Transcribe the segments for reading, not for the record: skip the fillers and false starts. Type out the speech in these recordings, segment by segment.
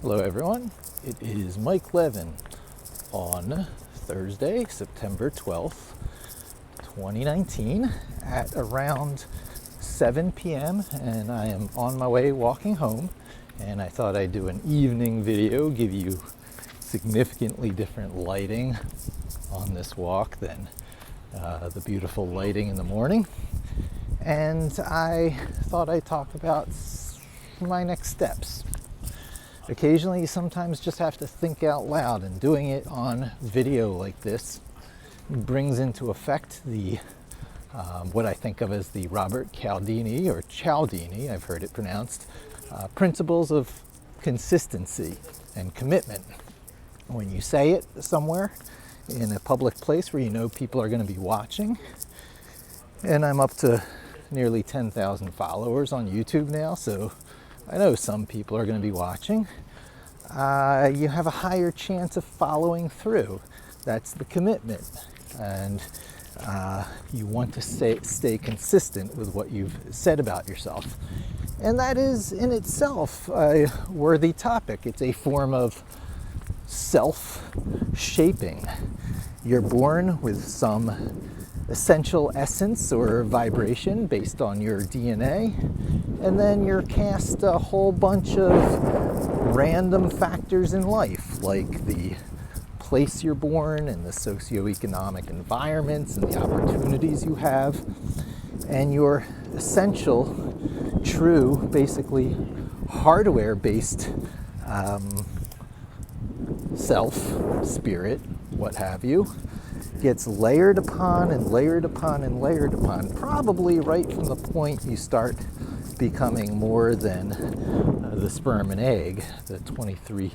Hello everyone, it is Mike Levin on Thursday, September 12th, 2019 at around 7 p.m. and I am on my way walking home, and I thought I'd do an evening video, give you significantly different lighting on this walk than the beautiful lighting in the morning. And I thought I'd talk about my next steps. Occasionally, you sometimes just have to think out loud, and doing it on video like this brings into effect the what I think of as the Robert Cialdini, or Cialdini, I've heard it pronounced, principles of consistency and commitment. When you say it somewhere in a public place where you know people are going to be watching, and I'm up to nearly 10,000 followers on YouTube now, so I know some people are going to be watching. You have a higher chance of following through. That's the commitment. And you want to stay consistent with what you've said about yourself. And that is in itself a worthy topic. It's a form of self-shaping. You're born with some essential essence or vibration based on your DNA, and then you're cast a whole bunch of random factors in life, like the place you're born and the socioeconomic environments and the opportunities you have, and your essential, true, basically hardware-based self, spirit, what have you, gets layered upon and layered upon and layered upon, probably right from the point you start becoming more than the sperm and egg, the 23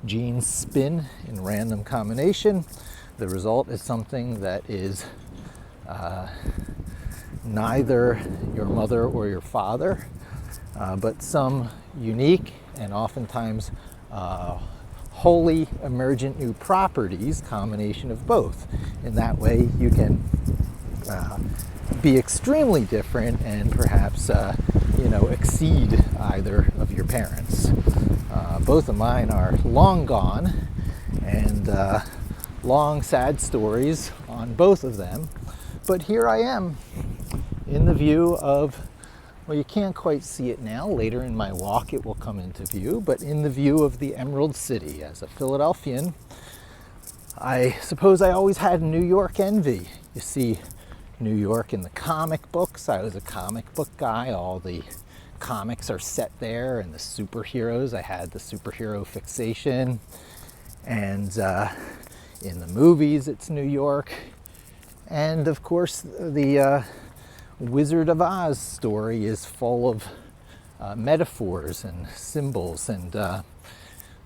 genes spin in random combination. The result is something that is neither your mother or your father, but some unique and oftentimes wholly emergent new properties, combination of both. In that way, you can be extremely different and perhaps, exceed either of your parents. Both of mine are long gone, and long sad stories on both of them. But here I am in the view of, well, you can't quite see it now. Later in my walk it will come into view, but in the view of the Emerald City. As a Philadelphian, I suppose I always had New York envy. You see New York in the comic books. I was a comic book guy. All the comics are set there, and the superheroes, I had the superhero fixation. And in the movies, it's New York. And of course, the Wizard of Oz story is full of metaphors and symbols, and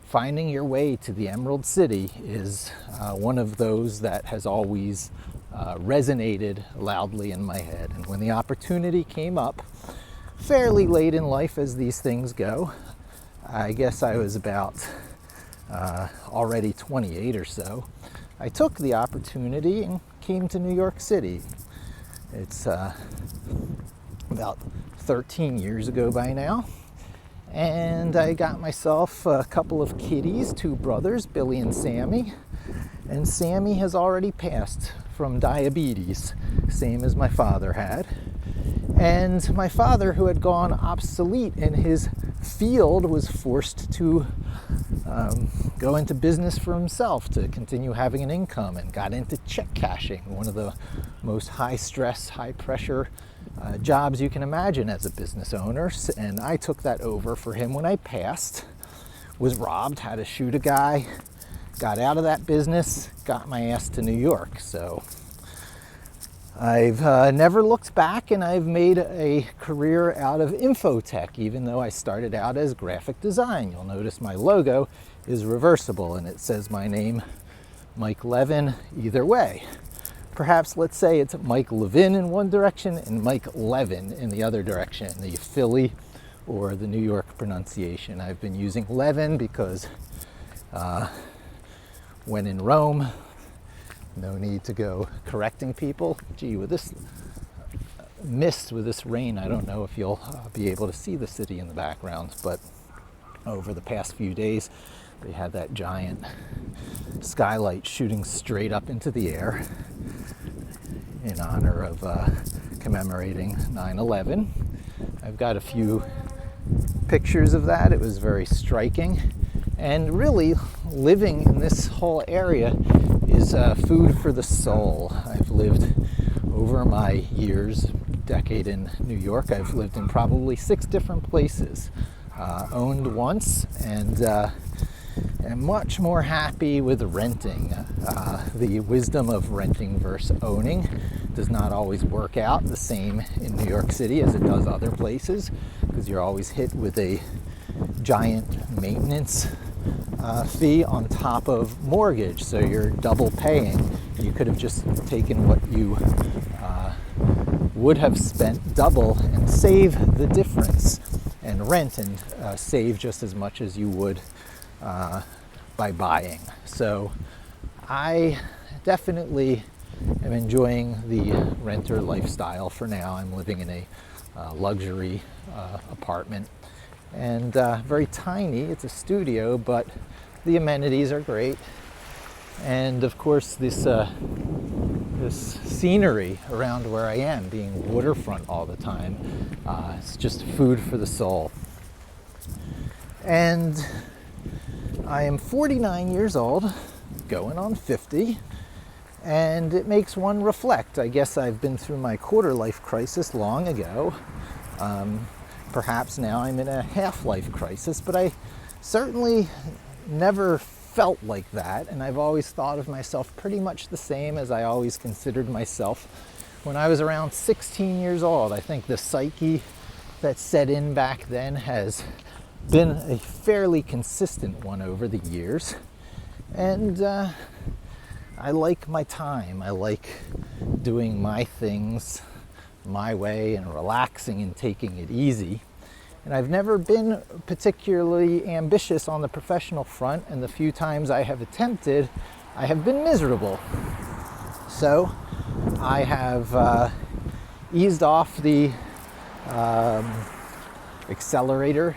finding your way to the Emerald City is one of those that has always resonated loudly in my head. And when the opportunity came up, fairly late in life as these things go, I guess I was about already 28 or so, I took the opportunity and came to New York City. It's about 13 years ago by now, and I got myself a couple of kiddies, two brothers, Billy and Sammy, and Sammy has already passed from diabetes, same as my father had. And my father, who had gone obsolete in his field, was forced to go into business for himself to continue having an income, and got into check cashing, one of the most high stress, high pressure jobs you can imagine as a business owner. And I took that over for him when I passed, was robbed, had to shoot a guy, got out of that business, got my ass to New York. So I've never looked back, and I've made a career out of infotech, even though I started out as graphic design. You'll notice my logo is reversible, and it says my name, Mike Levin, either way. Perhaps let's say it's Mike Levin in one direction and Mike Levin in the other direction, the Philly or the New York pronunciation. I've been using Levin because when in Rome, no need to go correcting people. Gee, with this mist, with this rain, I don't know if you'll be able to see the city in the background, but over the past few days. They had that giant skylight shooting straight up into the air in honor of commemorating 9/11. I've got a few pictures of that. It was very striking. And really, living in this whole area is food for the soul. I've lived over my years, decade in New York, I've lived in probably 6 different places. Owned once, and am much more happy with renting. The wisdom of renting versus owning does not always work out the same in New York City as it does other places, because you're always hit with a giant maintenance fee on top of mortgage, so you're double paying. You could have just taken what you would have spent double and save the difference, and rent and save just as much as you would by buying. So I definitely am enjoying the renter lifestyle for now. I'm living in a luxury apartment, and very tiny. It's a studio, but the amenities are great. And of course, this scenery around where I am, being waterfront all the time, it's just food for the soul. And I am 49 years old, going on 50, and it makes one reflect. I guess I've been through my quarter-life crisis long ago. Perhaps now I'm in a half-life crisis, but I certainly never felt like that, and I've always thought of myself pretty much the same as I always considered myself when I was around 16 years old. I think the psyche that set in back then has been a fairly consistent one over the years, and I like my time. I like doing my things my way and relaxing and taking it easy. And I've never been particularly ambitious on the professional front, and the few times I have attempted, I have been miserable. So I have eased off the accelerator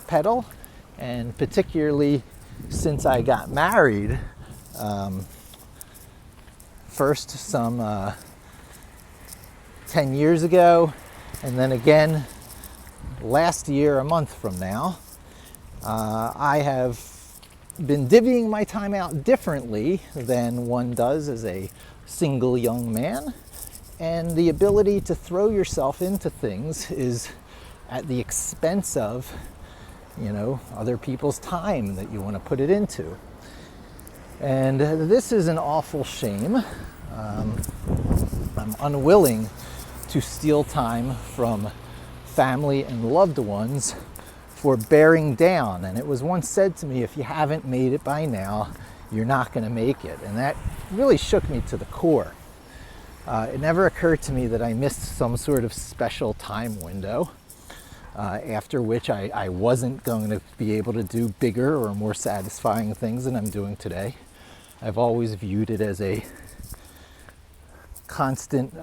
pedal, and particularly since I got married, first some 10 years ago, and then again last year, a month from now, I have been divvying my time out differently than one does as a single young man. And the ability to throw yourself into things is at the expense of, other people's time that you want to put it into. And this is an awful shame. I'm unwilling to steal time from family and loved ones for bearing down. And it was once said to me, if you haven't made it by now, you're not going to make it. And that really shook me to the core. It never occurred to me that I missed some sort of special time window, after which I wasn't going to be able to do bigger or more satisfying things than I'm doing today. I've always viewed it as a constant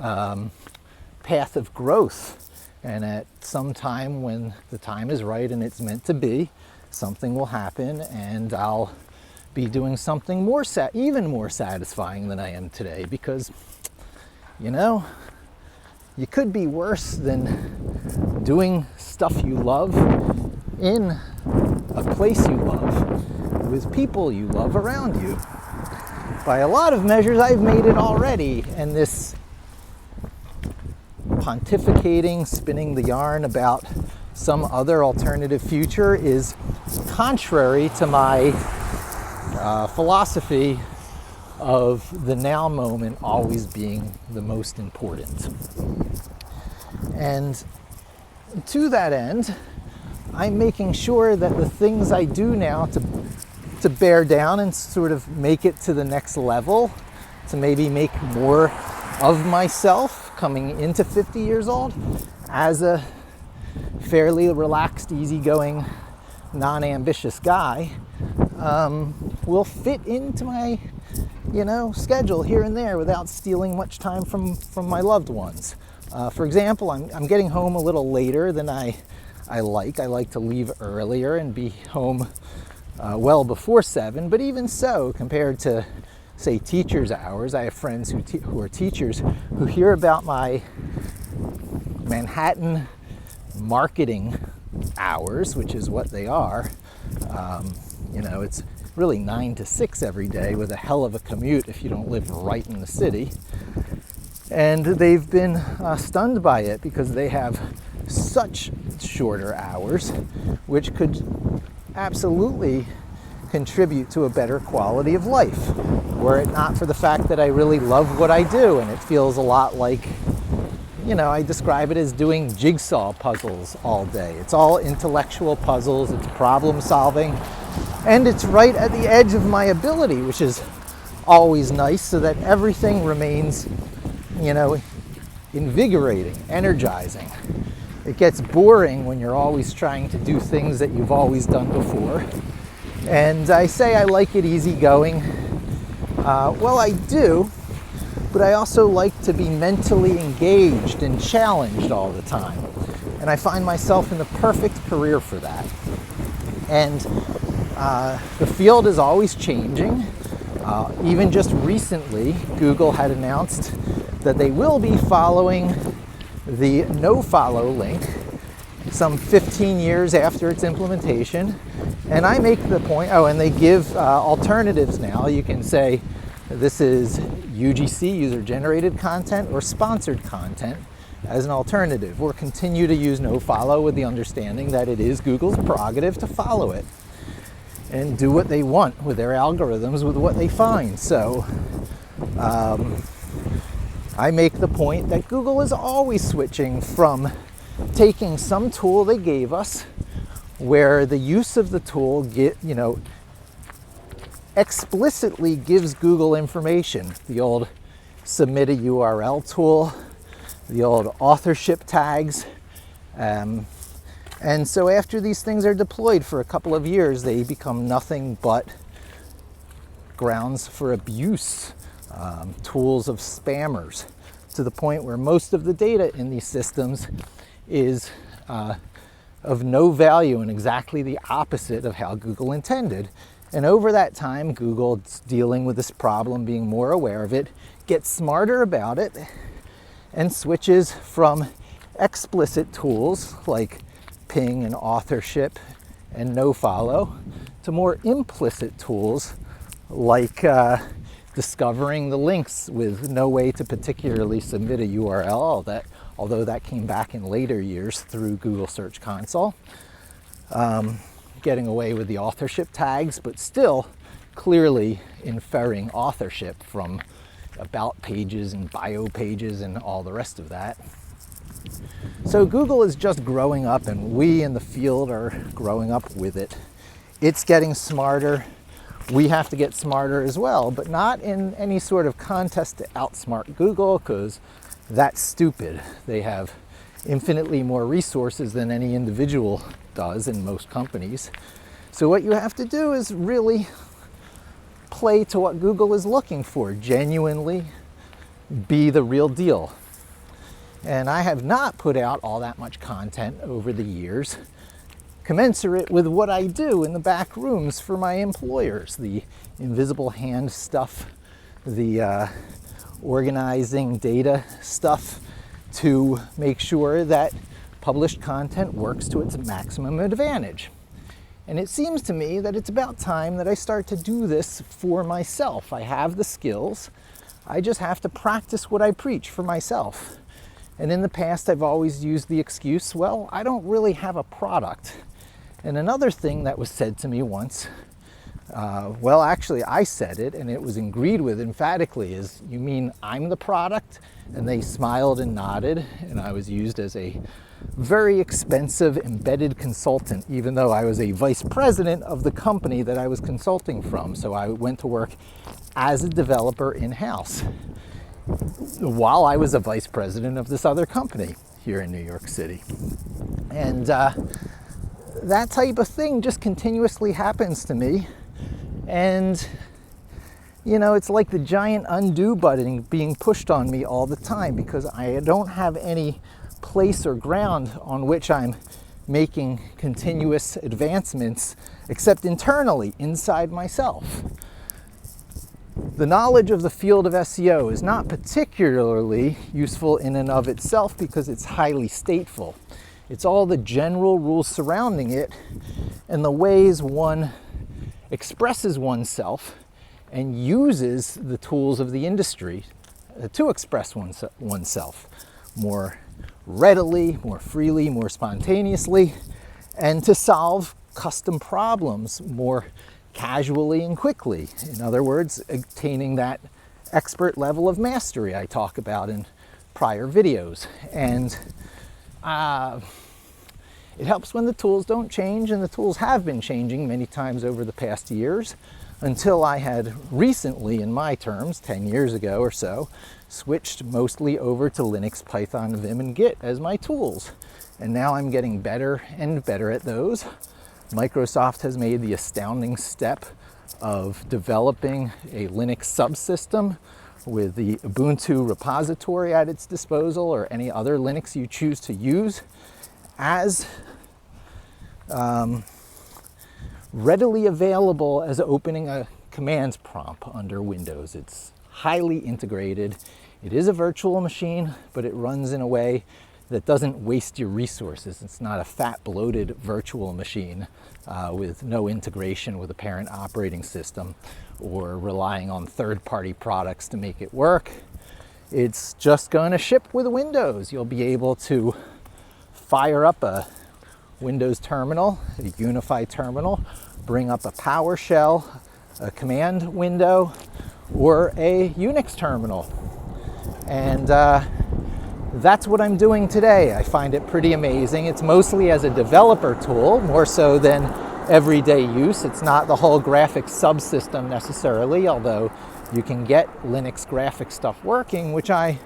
path of growth. And at some time, when the time is right and it's meant to be, something will happen, and I'll be doing something more even more satisfying than I am today. Because, you could be worse than doing stuff you love in a place you love with people you love around you. By a lot of measures, I've made it already, and this pontificating, spinning the yarn about some other alternative future is contrary to my philosophy of the now moment always being the most important. And to that end, I'm making sure that the things I do now to bear down and sort of make it to the next level, to maybe make more of myself coming into 50 years old as a fairly relaxed, easygoing, non-ambitious guy, will fit into my schedule here and there without stealing much time from my loved ones. For example, I'm getting home a little later than I I like to leave earlier and be home well before 7, but even so, compared to, say, teachers' hours, I have friends who are teachers who hear about my Manhattan marketing hours, which is what they are. It's really 9 to 6 every day with a hell of a commute if you don't live right in the city. And they've been stunned by it because they have such shorter hours, which could absolutely contribute to a better quality of life, were it not for the fact that I really love what I do, and it feels a lot like, I describe it as doing jigsaw puzzles all day. It's all intellectual puzzles, it's problem solving, and it's right at the edge of my ability, which is always nice, so that everything remains, invigorating, energizing. It gets boring when you're always trying to do things that you've always done before. And I say I like it easygoing. Well, I do, but I also like to be mentally engaged and challenged all the time. And I find myself in the perfect career for that. And the field is always changing. Even just recently, Google had announced that they will be following the no-follow link some 15 years after its implementation. And I make the point, and they give alternatives now. You can say this is UGC, user-generated content, or sponsored content as an alternative, or continue to use no-follow with the understanding that it is Google's prerogative to follow it and do what they want with their algorithms with what they find. So I make the point that Google is always switching from taking some tool they gave us, where the use of the tool explicitly gives Google information. The old submit a URL tool, the old authorship tags. And so after these things are deployed for a couple of years, they become nothing but grounds for abuse, tools of spammers, to the point where most of the data in these systems is of no value and exactly the opposite of how Google intended. And over that time, Google's dealing with this problem, being more aware of it, gets smarter about it, and switches from explicit tools like ping and authorship and no-follow to more implicit tools like discovering the links with no way to particularly submit a URL, although that came back in later years through Google Search Console. Getting away with the authorship tags, but still clearly inferring authorship from about pages and bio pages and all the rest of that. So Google is just growing up, and we in the field are growing up with it. It's getting smarter. We have to get smarter as well, but not in any sort of contest to outsmart Google, because that's stupid. They have infinitely more resources than any individual does in most companies. So what you have to do is really play to what Google is looking for, genuinely be the real deal. And I have not put out all that much content over the years, commensurate with what I do in the back rooms for my employers, the invisible hand stuff, the organizing data stuff, to make sure that published content works to its maximum advantage. And it seems to me that it's about time that I start to do this for myself. I have the skills. I just have to practice what I preach for myself. And in the past, I've always used the excuse, well, I don't really have a product. And another thing that was said to me once, well, actually, I said it, and it was agreed with emphatically, is, you mean I'm the product? And they smiled and nodded, and I was used as a very expensive embedded consultant, even though I was a vice president of the company that I was consulting from. So I went to work as a developer in-house while I was a vice president of this other company here in New York City. And that type of thing just continuously happens to me. And it's like the giant undo button being pushed on me all the time, because I don't have any place or ground on which I'm making continuous advancements except internally, inside myself. The knowledge of the field of SEO is not particularly useful in and of itself because it's highly stateful. It's all the general rules surrounding it and the ways one expresses oneself and uses the tools of the industry to express oneself more readily, more freely, more spontaneously, and to solve custom problems more casually and quickly. In other words, attaining that expert level of mastery I talk about in prior videos. And it helps when the tools don't change, and the tools have been changing many times over the past years, until I had recently, in my terms, 10 years ago or so, switched mostly over to Linux, Python, Vim, and Git as my tools. And now I'm getting better and better at those. Microsoft has made the astounding step of developing a Linux subsystem with the Ubuntu repository at its disposal, or any other Linux you choose to use, as readily available as opening a commands prompt under Windows. It's highly integrated. It is a virtual machine, but it runs in a way that doesn't waste your resources. It's not a fat, bloated virtual machine with no integration with a parent operating system or relying on third-party products to make it work. It's just going to ship with Windows. You'll be able to fire up a Windows terminal, a unified terminal, bring up a PowerShell, a command window, or a Unix terminal. And that's what I'm doing today. I find it pretty amazing. It's mostly as a developer tool, more so than everyday use. It's not the whole graphics subsystem necessarily, although you can get Linux graphic stuff working, which I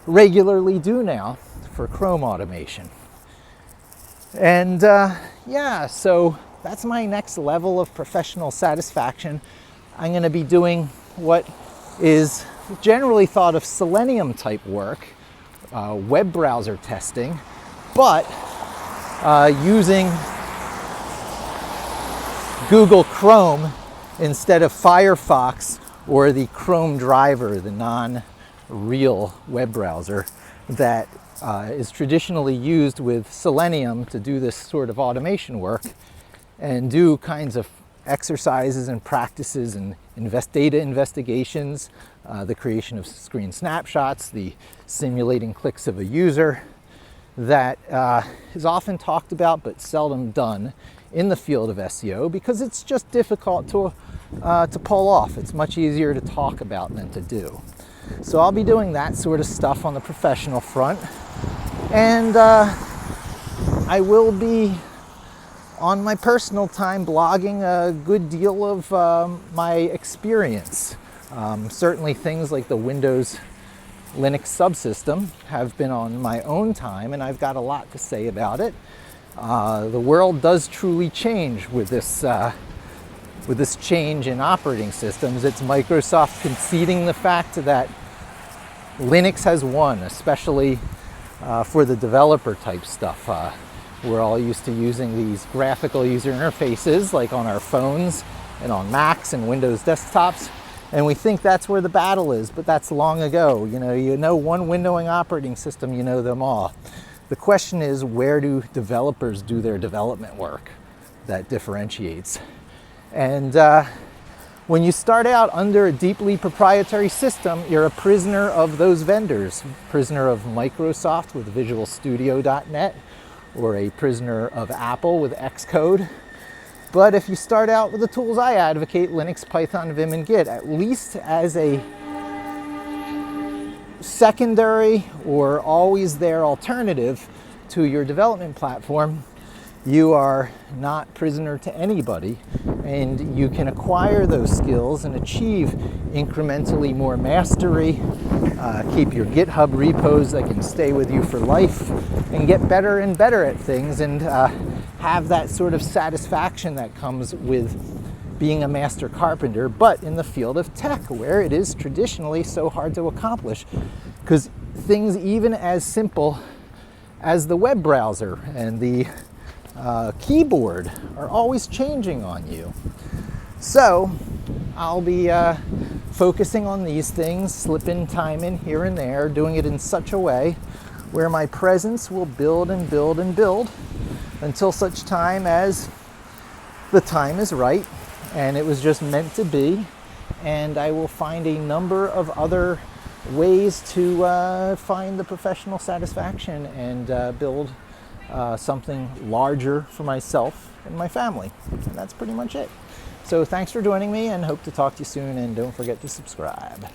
regularly do now for Chrome automation. And yeah, so that's my next level of professional satisfaction. I'm going to be doing what is generally thought of Selenium type work, web browser testing, but using Google Chrome instead of Firefox or the Chrome driver, the non-real web browser that is traditionally used with Selenium to do this sort of automation work and do kinds of exercises and practices and data investigations, the creation of screen snapshots, the simulating clicks of a user, that is often talked about but seldom done in the field of SEO because it's just difficult to pull off. It's much easier to talk about than to do. So I'll be doing that sort of stuff on the professional front, and I will be on my personal time blogging a good deal of my experience. Certainly things like the Windows Linux subsystem have been on my own time, and I've got a lot to say about it. The world does truly change with this change in operating systems. It's Microsoft conceding the fact that Linux has won, especially for the developer type stuff. We're all used to using these graphical user interfaces like on our phones and on Macs and Windows desktops, and we think that's where the battle is, but that's long ago. You know one windowing operating system, you know them all. The question is, where do developers do their development work that differentiates? And when you start out under a deeply proprietary system, you're a prisoner of those vendors, prisoner of Microsoft with VisualStudio.net, or a prisoner of Apple with Xcode. But if you start out with the tools I advocate, Linux, Python, Vim, and Git, at least as a secondary or always there alternative to your development platform, you are not prisoner to anybody, and you can acquire those skills and achieve incrementally more mastery, keep your GitHub repos that can stay with you for life, and get better and better at things, and have that sort of satisfaction that comes with being a master carpenter, but in the field of tech, where it is traditionally so hard to accomplish, because things even as simple as the web browser and the keyboard are always changing on you. So I'll be focusing on these things, slipping time in here and there, doing it in such a way where my presence will build and build and build until such time as the time is right and it was just meant to be, and I will find a number of other ways to find the professional satisfaction and build something larger for myself and my family. And that's pretty much it. So thanks for joining me, and hope to talk to you soon, and don't forget to subscribe.